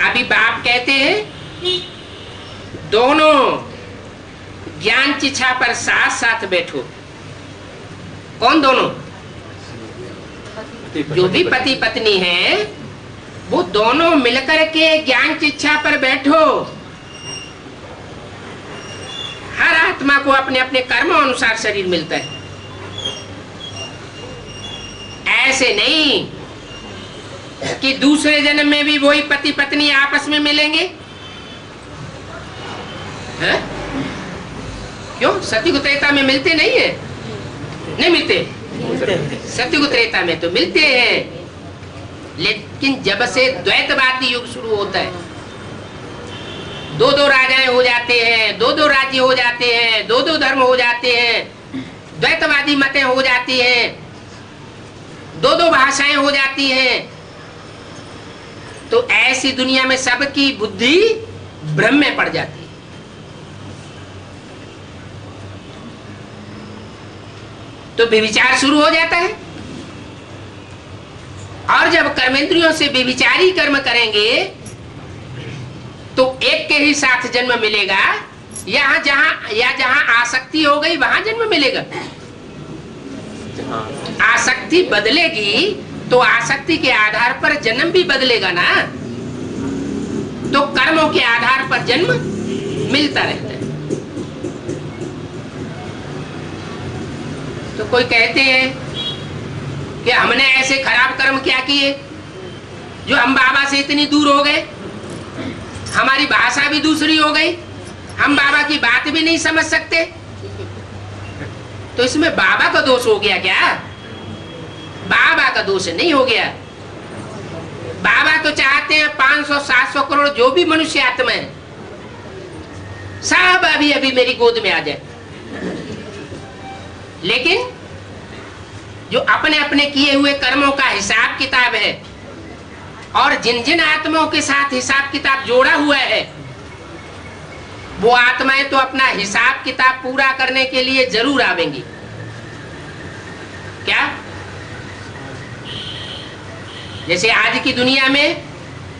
अभी बाप कहते हैं दोनों ज्ञान चिच्छा पर साथ साथ बैठो। कौन दोनों? जो भी पति पत्नी है वो दोनों मिलकर के ज्ञान चिच्छा पर बैठो। हर आत्मा को अपने अपने कर्मों अनुसार शरीर मिलता है। ऐसे नहीं कि दूसरे जन्म में भी वही पति पत्नी आपस में मिलेंगे। है? क्यों? सतयुग त्रेता में मिलते नहीं है? नहीं मिलते? सतयुग त्रेता में तो मिलते हैं, लेकिन जब से द्वैतवादी युग शुरू होता है, दो दो राजाएं हो जाते हैं, दो दो राज्य हो जाते हैं, दो दो धर्म हो जाते हैं, द्वैतवादी मतें हो जाती हैं, दो दो भाषाएं हो जाती हैं, तो ऐसी दुनिया में सबकी बुद्धि भ्रम में पड़ जाती है। तो व्यभिचार शुरू हो जाता है। और जब कर्मेंद्रियों से व्यभिचारी कर्म करेंगे तो एक के ही साथ जन्म मिलेगा, यहाँ जहां आसक्ति हो गई वहां जन्म मिलेगा। आसक्ति बदलेगी तो आसक्ति के आधार पर जन्म भी बदलेगा ना। तो कर्मों के आधार पर जन्म मिलता रहता है। तो कोई कहते हैं कि हमने ऐसे खराब कर्म क्या किए जो हम बाबा से इतनी दूर हो गए, हमारी भाषा भी दूसरी हो गई, हम बाबा की बात भी नहीं समझ सकते। तो इसमें बाबा का दोष हो गया क्या? बाबा का दोष नहीं हो गया। बाबा तो चाहते हैं 500-700 करोड़ जो भी मनुष्य आत्मा है सब अभी अभी मेरी गोद में आ जाए। लेकिन जो अपने अपने किए हुए कर्मों का हिसाब किताब है और जिन जिन आत्माओं के साथ हिसाब किताब जोड़ा हुआ है, वो आत्माएं तो अपना हिसाब किताब पूरा करने के लिए जरूर आवेंगी। क्या? जैसे आज की दुनिया में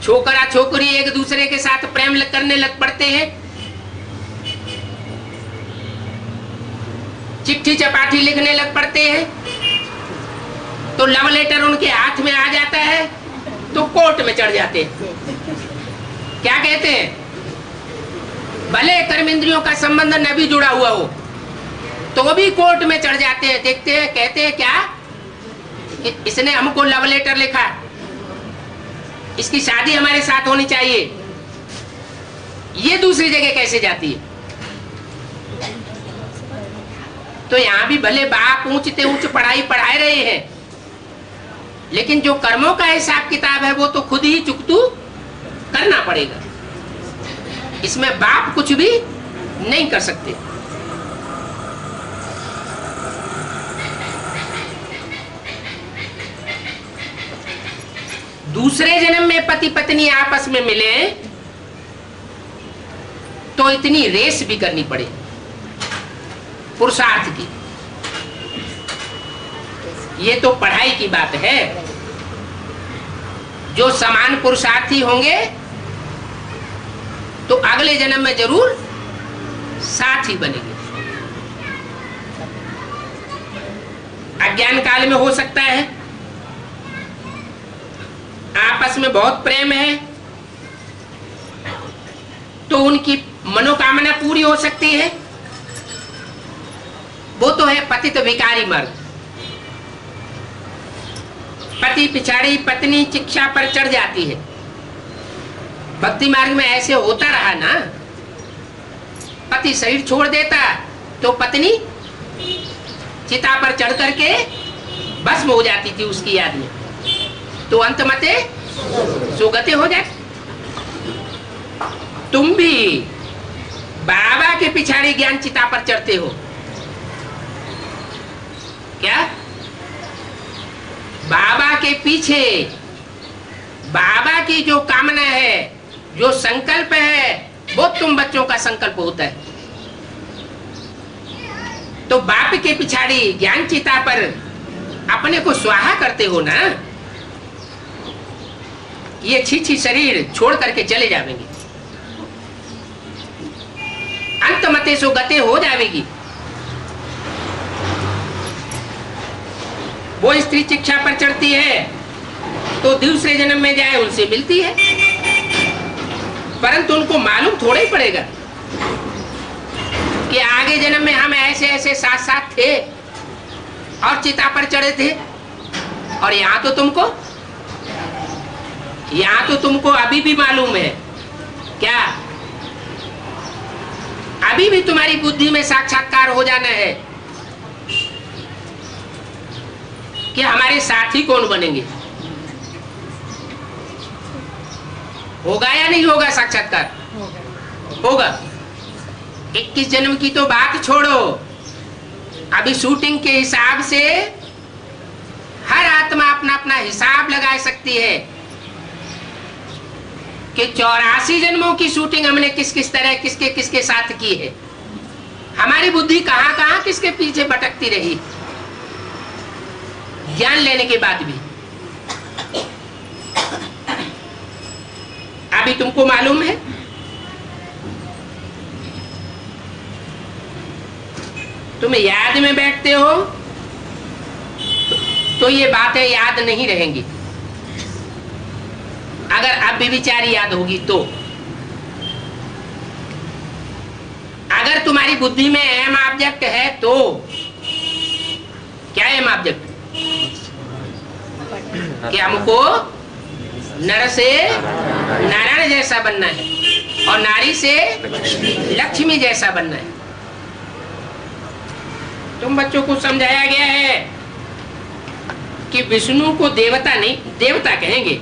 छोकरा छोकरी एक दूसरे के साथ प्रेम करने लग पड़ते हैं, चिट्ठी चपाटी लिखने लग पड़ते हैं, तो लव लेटर उनके हाथ में आ जाता है तो कोर्ट में चढ़ जाते हैं। क्या कहते हैं? भले कर्मेंद्रियों का संबंध न भी जुड़ा हुआ हो तो भी कोर्ट में चढ़ जाते हैं। देखते हैं, कहते हैं क्या कि इसने हमको लव लेटर लिखा, इसकी शादी हमारे साथ होनी चाहिए। ये दूसरी जगह कैसे जाती है? तो यहाँ भी भले बाप ऊंचते ऊंच पढ़ाई पढ़ाए रहे हैं, लेकिन जो कर्मों का हिसाब किताब है वो तो खुद ही चुकतू करना पड़ेगा। इसमें बाप कुछ भी नहीं कर सकते। दूसरे जन्म में पति पत्नी आपस में मिले तो इतनी रेस भी करनी पड़े पुरुषार्थ की। ये तो पढ़ाई की बात है। जो समान पुरुषार्थी होंगे तो अगले जन्म में जरूर साथ ही बनेंगे। अज्ञान काल में हो सकता है आपस में बहुत प्रेम है तो उनकी मनोकामना पूरी हो सकती है। वो तो है पतित विकारी मार्ग। पति पिछाड़ी पत्नी शिक्षा पर चढ़ जाती है। भक्ति मार्ग में ऐसे होता रहा ना, पति शरीर छोड़ देता तो पत्नी चिता पर चढ़ करके भस्म हो जाती थी उसकी याद में, तो अंत मते सुगते हो जाती। तुम भी बाबा के पिछाड़ी ज्ञान चिता पर चढ़ते हो क्या? बाबा के पीछे बाबा की जो कामना है, जो संकल्प है, वो तुम बच्चों का संकल्प होता है। तो बाप के पिछाड़ी ज्ञान चिता पर अपने को स्वाहा करते हो ना। ये छी शरीर छोड़ करके चले जाएंगे, अंत मते सो गते हो जाएगी। वो स्त्री शिक्षा पर चढ़ती है तो दूसरे जन्म में जाए उनसे मिलती है, परंतु उनको मालूम थोड़ा ही पड़ेगा कि आगे जन्म में हम ऐसे ऐसे साथ साथ थे और चिता पर चढ़े थे, और यहाँ तो तुमको अभी भी मालूम है क्या, अभी भी तुम्हारी बुद्धि में साक्षात्कार हो जाना है कि हमारे साथी कौन बनेंगे। होगा या नहीं होगा साक्षात्कार? होगा। 21 जन्म की तो बात छोड़ो, अभी शूटिंग के हिसाब से हर आत्मा अपना अपना हिसाब लगा सकती है कि 84 जन्मों की शूटिंग हमने किस किस तरह किसके किसके साथ की है। हमारी बुद्धि कहां कहां किसके पीछे भटकती रही ज्ञान लेने के बाद भी। अभी तुमको मालूम है तुम याद में बैठते हो तो ये बातें याद नहीं रहेंगी। अगर अब भी विचार याद होगी तो, अगर तुम्हारी बुद्धि में एम ऑब्जेक्ट है तो, क्या एम ऑब्जेक्ट? कि हमको नर से नारायण जैसा बनना है और नारी से लक्ष्मी जैसा बनना है। तुम बच्चों को समझाया गया है कि विष्णु को देवता नहीं, देवता कहेंगे,